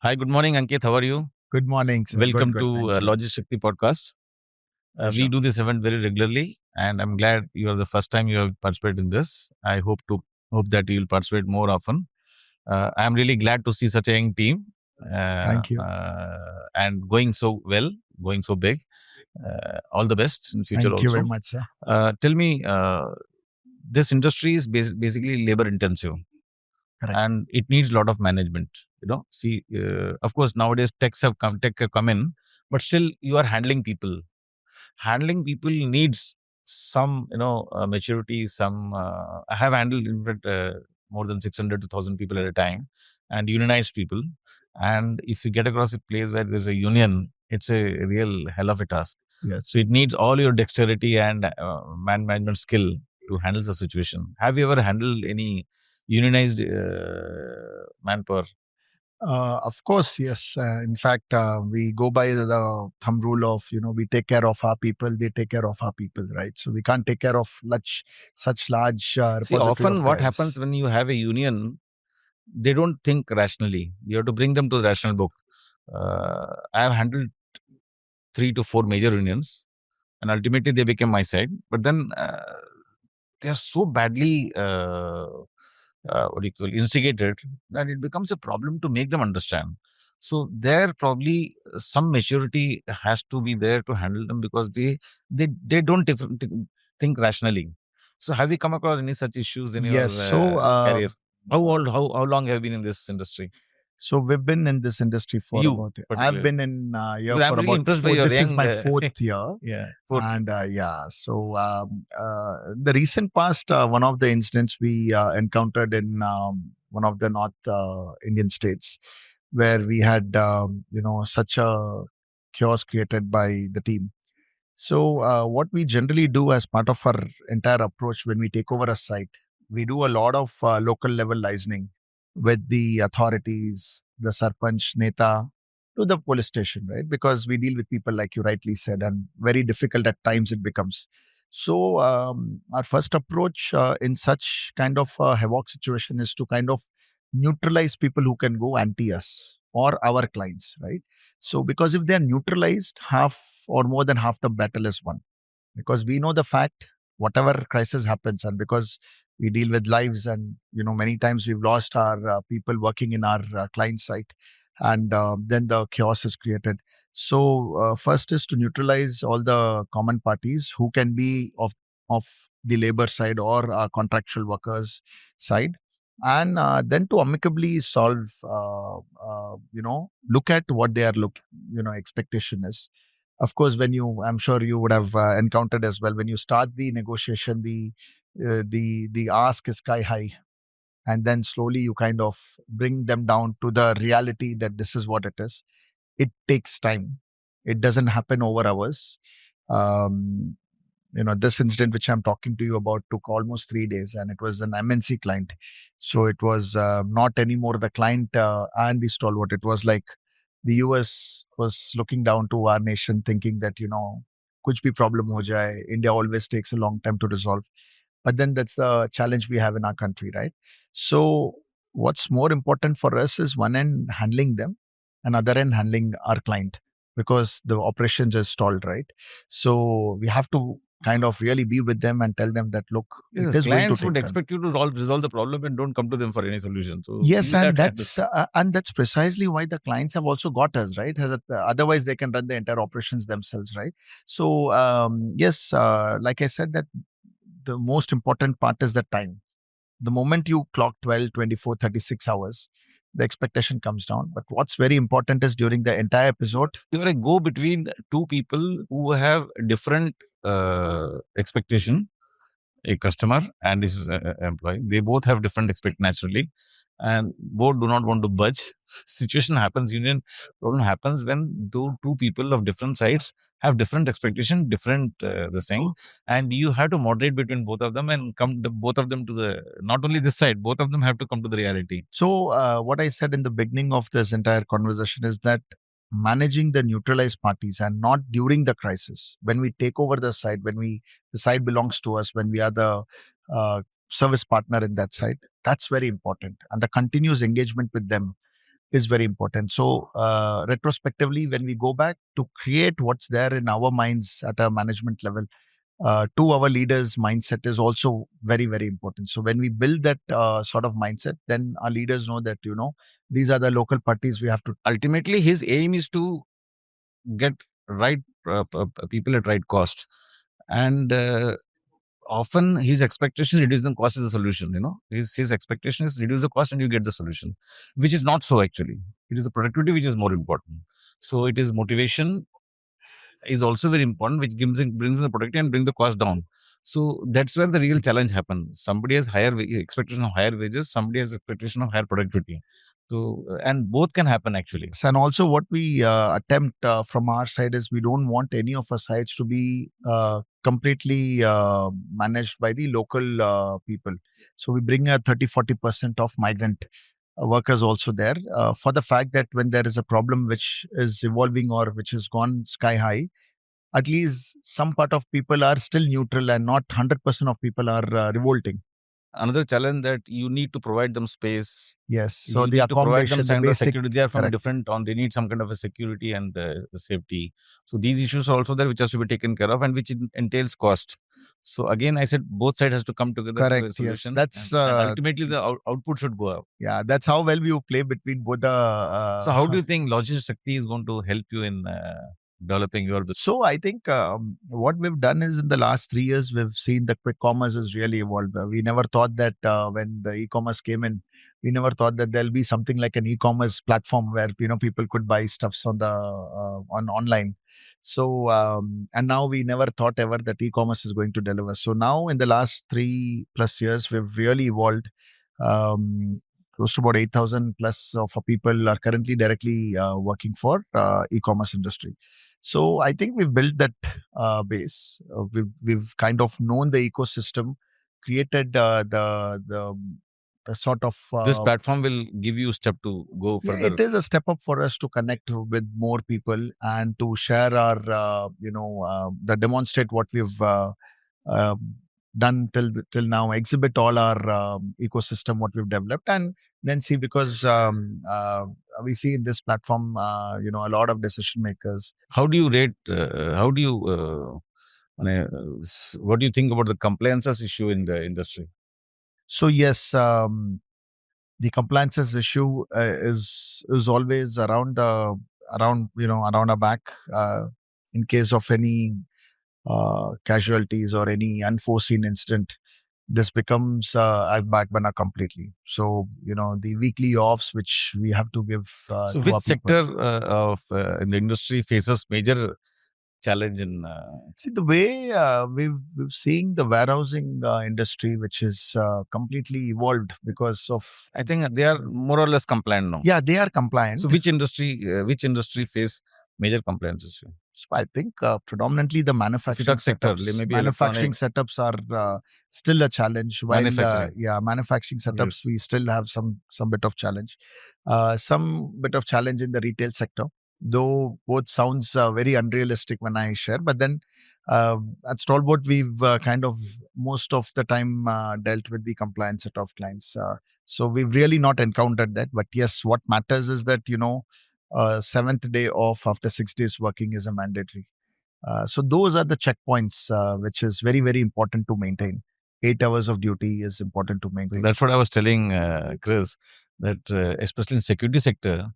Hi, good morning, Ankit. How are you? Good morning, sir. Welcome Good. to Thank you. Logistics Shakti Podcast. We Pleasure. do this event very regularly, and I'm glad you are the first time you have participated in this. I hope that you will participate more often. I'm really glad to see such a young team Thank you. and going so well, going so big. All the best in future Thank you very also. much, sir. Tell me, this industry is basically labor intensive Correct. and it needs a lot of management. See, of course, nowadays tech have come in, but still you are handling people. Handling people needs some maturity. Some I have handled in fact more than 600 to 1,000 people at a time, and unionized people. And if you get across a place where there's a union, it's a real hell of a task. Yes. So it needs all your dexterity and man management skill to handle the situation. Have you ever handled any unionized manpower? Of course, yes. In fact, we go by the thumb rule of, we take care of our people, they take care of our people, right? So we can't take care of such large See, repository often of what happens files. when you have a union, they don't think rationally. You have to bring them to the rational book. I have handled 3 to 4 major unions, and ultimately they became my side. But then they are so badly what do you call instigated that it becomes a problem to make them understand. So there probably some maturity has to be there to handle them because they don't think rationally. So have you come across any such issues in your Yes. So, career? How long have you been in this industry? so we've been in this industry for You about, I've particularly. been in here Because I'm for really about impressed by four, your this is young my fourth year. yeah, fourth. And yeah, so the recent past, one of the incidents we encountered in one of the North Indian states, where we had such a chaos created by the team. So what we generally do as part of our entire approach when we take over a site, we do a lot of local level listening with the authorities, the sarpanch, neta, to the police station, right? Because we deal with people like you rightly said, and very difficult at times it becomes. So our first approach in such kind of havoc situation is to kind of neutralize people who can go anti us or our clients, right? So because if they are neutralized, half or more than half the battle is won. Because we know the fact, whatever crisis happens, and because we deal with lives, and many times we've lost our people working in our client site, and then the chaos is created. So first is to neutralize all the common parties who can be of the labor side or contractual workers side, and then to amicably solve, look at what their expectation is. Of course, when you, I'm sure you would have encountered as well, when you start the negotiation, the ask is sky high, and then slowly you kind of bring them down to the reality that this is what it is. It takes time. It doesn't happen over hours. um, this incident which I'm talking to you about took almost 3 days, and it was an MNC client. So it was not anymore the client and the stalwart. It was like the US was looking down to our nation, thinking that kuch bhi problem ho jaye, India always takes a long time to resolve. But then that's the challenge we have in our country, right? So what's more important for us is one end handling them, another end handling our client, because the operations is stalled, right? So we have to kind of really be with them and tell them that, look, it Yes, is going to clients would take time. expect you to resolve the problem and don't come to them for any solution. So Yes, you have to handle. and that's precisely why the clients have also got us, right? Otherwise, they can run the entire operations themselves, right? So yes, like I said, that the most important part is the time. The moment you clock 12, 24, 36 hours, the expectation comes down. But what's very important is during the entire episode. You are a go between two people who have different expectation, a customer and his employee. They both have different expect naturally, and both do not want to budge. Situation happens. Union problem happens when two people of different sides have different expectation, different the thing, and you have to moderate between both of them and both of them to the, not only this side, both of them have to come to the reality. So, what I said in the beginning of this entire conversation is that managing the neutralized parties, and not during the crisis, when we take over the site, the site belongs to us, when we are the uh, service partner in that site, that's very important. And the continuous engagement with them, is very important. So, retrospectively, when we go back to create what's there in our minds at a management level, to our leaders' mindset is also very, very important. So, when we build that sort of mindset, then our leaders know that, these are the local parties we have to. Ultimately, his aim is to get right people at right cost, and often his expectation is reduce the cost is the solution. His expectation is reduce the cost and you get the solution, which is not so actually. It is the productivity which is more important. So it is motivation is also very important, which brings in the productivity and bring the cost down. So that's where the real challenge happens. Somebody has higher expectation of higher wages, somebody has expectation of higher productivity. So and both can happen actually. And also, what we attempt from our side is we don't want any of our sites to be completely managed by the local people. So we bring a 30-40% of migrant workers also there, for the fact that when there is a problem which is evolving or which has gone sky high, at least some part of people are still neutral and not 100% of people are revolting. Another challenge that you need to provide them space. Yes. So You the need to provide them accommodation, the some kind of basic. security. They are from Correct. different on. They need some kind of a security and safety. So these issues are also there, which has to be taken care of, and which entails cost. So again, I said both sides has to come together to a Correct. Yes. solution. That's and ultimately the output should go up. yeah. That's how well you play between both the. So how do you think Logistics Shakti is going to help you in developing your business? So I think what we've done is in the last 3 years, we've seen the quick commerce has really evolved. We never thought that when the e-commerce came in, we never thought that there'll be something like an e-commerce platform where people could buy stuffs on the on online. So and now we never thought ever that e-commerce is going to deliver. So now in the last 3+ years, we've really evolved. Close to about 8,000 plus of our people are currently directly working for e-commerce industry. So I think we've built that base. We've kind of known the ecosystem, created the sort of This platform will give you step to go yeah, further. it is a step up for us to connect with more people and to share our the demonstrate what we've uh, done till now, exhibit all our ecosystem what we've developed, and then see, because we see in this platform a lot of decision makers. How do you rate? How do you? What do you think about the compliances issue in the industry? So yes, the compliances issue is always around our back, in case of any casualties or any unforeseen incident. This becomes a back burner completely. So the weekly offs which we have to give So, to which our sector people. of in the industry faces major challenge in? See, the way we've seen the warehousing industry, which is completely evolved because of. I think they are more or less compliant now. Yeah, they are compliant. So, which industry face major compliance issue? So I think predominantly the manufacturing sector, setups, maybe manufacturing electronic. setups are still a challenge. While Manufacturing. yeah, manufacturing setups, Yes. we still have some bit of challenge, some bit of challenge in the retail sector. Though both sounds very unrealistic when I share, but then at Stalwart we've kind of most of the time dealt with the compliance set of clients. So we've really not encountered that. But yes, what matters is that seventh day off after 6 days working is a mandatory. So those are the checkpoints, which is very, very important to maintain. 8 hours of duty is important to maintain. That's what I was telling Chris, that especially in security sector,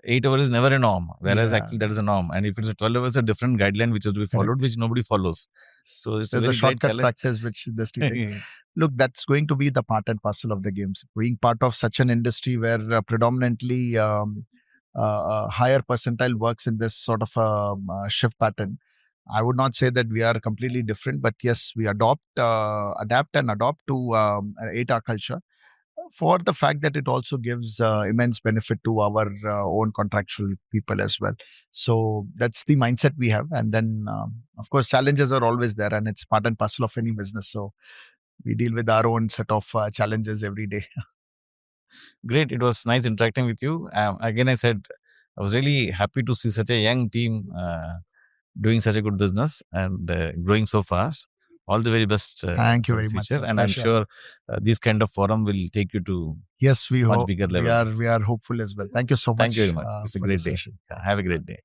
8 hours is never a norm, whereas Yeah. actually that is a norm. And if it's a 12 hours, a different guideline which is to be followed, which nobody follows. So it's There's a a very great shortcut challenge. practice which industry takes. Look, that's going to be the part and parcel of the games. Being part of such an industry where predominantly higher percentile works in this sort of shift pattern, I would not say that we are completely different, but yes, we adapt and adopt to an 8-hour culture, for the fact that it also gives immense benefit to our own contractual people as well. So that's the mindset we have. And then, of course, challenges are always there, and it's part and parcel of any business. So we deal with our own set of challenges every day. Great. It was nice interacting with you. Again, I said I was really happy to see such a young team doing such a good business and growing so fast. All the very best Thank you for the very much, future. sir. And I'm Pleasure. sure this kind of forum will take you to Yes, we much hope bigger we level. are hopeful as well. Thank you so much. Thank you very much. It's a for great this day. session. Have a great day.